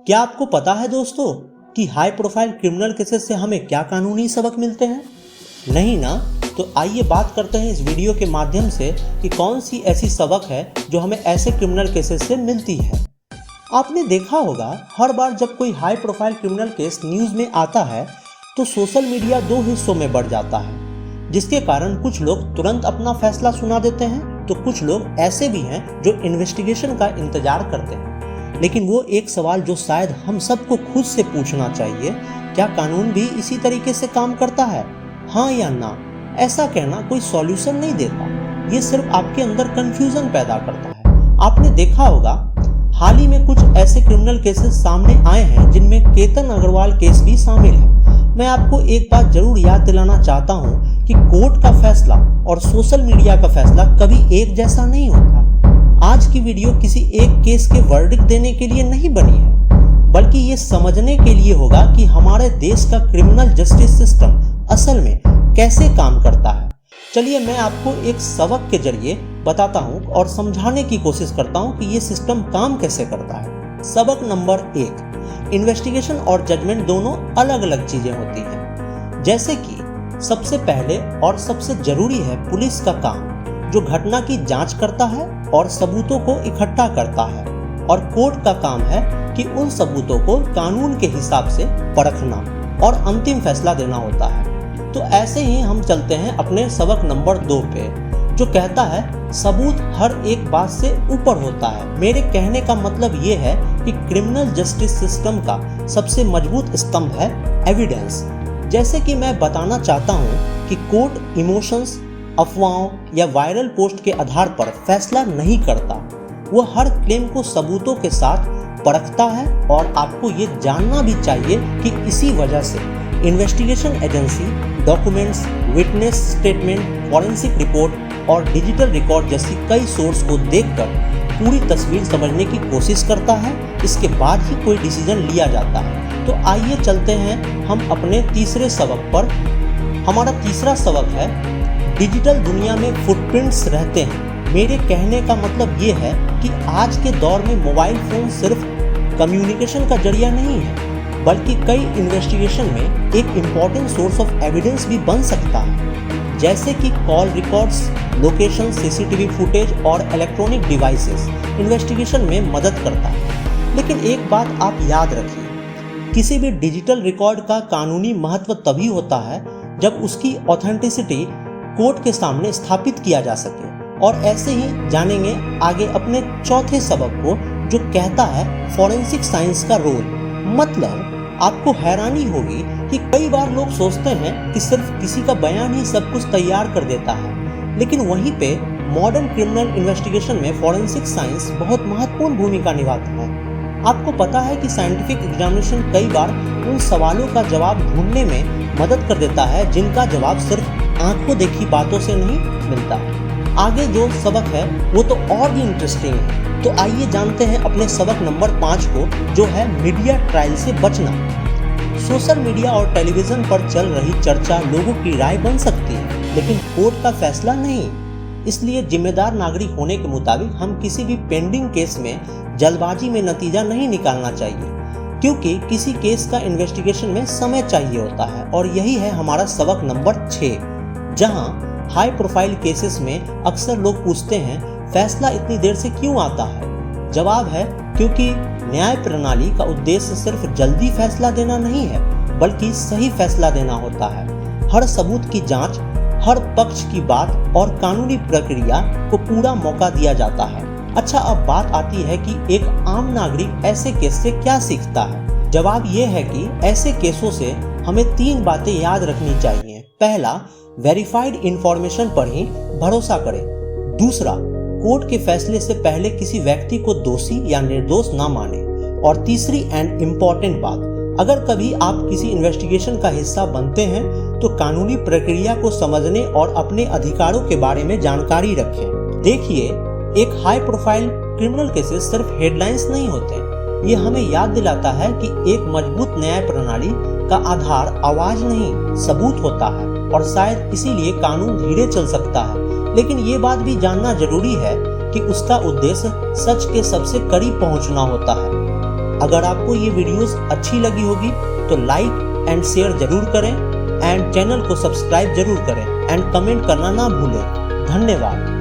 क्या आपको पता है दोस्तों कि हाई प्रोफाइल क्रिमिनल केसेस से हमें क्या कानूनी सबक मिलते हैं? नहीं ना? तो आइए बात करते हैं इस वीडियो के माध्यम से कि कौन सी ऐसी सबक है जो हमें ऐसे क्रिमिनल केसेस से मिलती है। आपने देखा होगा हर बार जब कोई high profile criminal case news में आता है तो सोशल मीडिया दो हिस्सों में बढ़ जाता है, जिसके कारण कुछ लोग तुरंत अपना फैसला सुना देते हैं तो कुछ लोग ऐसे भी हैं जो इन्वेस्टिगेशन का इंतजार करते हैं। लेकिन वो एक सवाल जो शायद हम सबको खुद से पूछना चाहिए, क्या कानून भी इसी तरीके से काम करता है? हाँ या ना? ऐसा कहना कोई सॉल्यूशन नहीं देता, ये सिर्फ आपके अंदर कंफ्यूजन पैदा करता है। आपने देखा होगा हाल ही में कुछ ऐसे क्रिमिनल केसेस सामने आए हैं जिनमें केतन अग्रवाल केस भी शामिल है। मैं आपको एक बात जरूर याद दिलाना चाहता हूँ कि कोर्ट का फैसला और सोशल मीडिया का फैसला कभी एक जैसा नहीं होता। आज की वीडियो किसी एक केस के वर्डिक्ट देने के लिए नहीं बनी है, बल्कि ये समझने के लिए होगा कि हमारे देश का क्रिमिनल जस्टिस सिस्टम असल में कैसे काम करता है। चलिए मैं आपको एक सबक के जरिए बताता हूँ और समझाने की कोशिश करता हूँ कि ये सिस्टम काम कैसे करता है। सबक नंबर 1, इन्वेस्टिगेशन और जजमेंट दोनों अलग अलग चीजें होती हैं। जैसे कि सबसे पहले और सबसे जरूरी है पुलिस का काम, जो घटना की जांच करता है और सबूतों को इकट्ठा करता है, और कोर्ट का काम है कि उन सबूतों को कानून के हिसाब से परखना और अंतिम फैसला देना होता है। तो ऐसे ही हम चलते हैं अपने सबक नंबर 2 पे, जो कहता है सबूत हर एक बात से ऊपर होता है। मेरे कहने का मतलब ये है कि क्रिमिनल जस्टिस सिस्टम का सबसे मजबूत स्तंभ है एविडेंस। जैसे कि मैं बताना चाहता हूँ कि कोर्ट इमोशंस, अफवाहों या वायरल पोस्ट के आधार पर फैसला नहीं करता। वो हर क्लेम को सबूतों के साथ परखता है, और आपको ये जानना भी चाहिए कि इसी वजह से investigation agency documents, witness statement, forensic report और डिजिटल रिकॉर्ड जैसी कई सोर्स को देखकर पूरी तस्वीर समझने की कोशिश करता है। इसके बाद ही कोई डिसीजन लिया जाता है। तो आइए चलते हैं हम अपने तीसरे सबक पर। हमारा तीसरा सबक है डिजिटल दुनिया में फुटप्रिंट्स रहते हैं। मेरे कहने का मतलब ये है कि आज के दौर में मोबाइल फोन सिर्फ कम्युनिकेशन का जरिया नहीं है, बल्कि कई इन्वेस्टिगेशन में एक इम्पॉर्टेंट सोर्स ऑफ एविडेंस भी बन सकता है। जैसे कि call records, location, CCTV footage और इलेक्ट्रॉनिक डिवाइसेस इन्वेस्टिगेशन में मदद करता है। लेकिन एक बात आप याद रखिए, किसी भी डिजिटल रिकॉर्ड का कानूनी महत्व तभी होता है जब उसकी ऑथेंटिसिटी कोर्ट के सामने स्थापित किया जा सके। और ऐसे ही जानेंगे आगे अपने चौथे सबक को, जो कहता है फॉरेंसिक साइंस का रोल। मतलब आपको हैरानी होगी कि कई बार लोग सोचते हैं कि सिर्फ किसी का बयान ही सब कुछ तैयार कर देता है, लेकिन वहीं पे मॉडर्न क्रिमिनल इन्वेस्टिगेशन में फॉरेंसिक साइंस बहुत महत्वपूर्ण भूमिका निभाता है। आपको पता है कि साइंटिफिक एग्जामिनेशन कई बार उन सवालों का जवाब ढूंढने में मदद कर देता है जिनका जवाब सिर्फ आंखों देखी बातों से नहीं मिलता। आगे जो सबक है वो तो और भी इंटरेस्टिंग है। तो आइए जानते हैं अपने सबक नंबर 5 को, जो है मीडिया ट्रायल से बचना। सोशल मीडिया और टेलीविजन पर चल रही चर्चा लोगों की राय बन सकती है, लेकिन कोर्ट का फैसला नहीं। इसलिए जिम्मेदार नागरिक होने के मुताबिक हम किसी भी पेंडिंग केस में जल्दबाजी में नतीजा नहीं निकालना चाहिए, क्योंकि किसी केस का इन्वेस्टिगेशन में समय चाहिए होता है। और यही है हमारा सबक नंबर 6, जहां हाई प्रोफाइल केसेस में अक्सर लोग पूछते हैं फैसला इतनी देर से क्यों आता है। जवाब है क्योंकि न्याय प्रणाली का उद्देश्य सिर्फ जल्दी फैसला देना नहीं है, बल्कि सही फैसला देना होता है। हर सबूत की जांच, हर पक्ष की बात और कानूनी प्रक्रिया को पूरा मौका दिया जाता है। अच्छा, अब बात आती है कि एक आम नागरिक ऐसे केस से क्या सीखता है। जवाब ये है कि ऐसे केसों से हमें 3 बातें याद रखनी चाहिए। पहला, वेरीफाइड इंफॉर्मेशन पर ही भरोसा करें। दूसरा, कोर्ट के फैसले से पहले किसी व्यक्ति को दोषी या निर्दोष ना माने। और तीसरी एंड इम्पॉर्टेंट बात, अगर कभी आप किसी इन्वेस्टिगेशन का हिस्सा बनते हैं तो कानूनी प्रक्रिया को समझने और अपने अधिकारों के बारे में जानकारी रखें। देखिए, एक हाई प्रोफाइल क्रिमिनल केसेस सिर्फ हेडलाइंस नहीं होते, ये हमें याद दिलाता है कि एक मजबूत न्याय प्रणाली का आधार आवाज नहीं, सबूत होता है। और शायद इसीलिए कानून धीरे चल सकता है, लेकिन ये बात भी जानना जरूरी है कि उसका उद्देश्य सच के सबसे करीब पहुंचना होता है। अगर आपको ये वीडियोस अच्छी लगी होगी तो लाइक एंड शेयर जरूर करें एंड चैनल को सब्सक्राइब जरूर करें एंड कमेंट करना ना भूलें। धन्यवाद।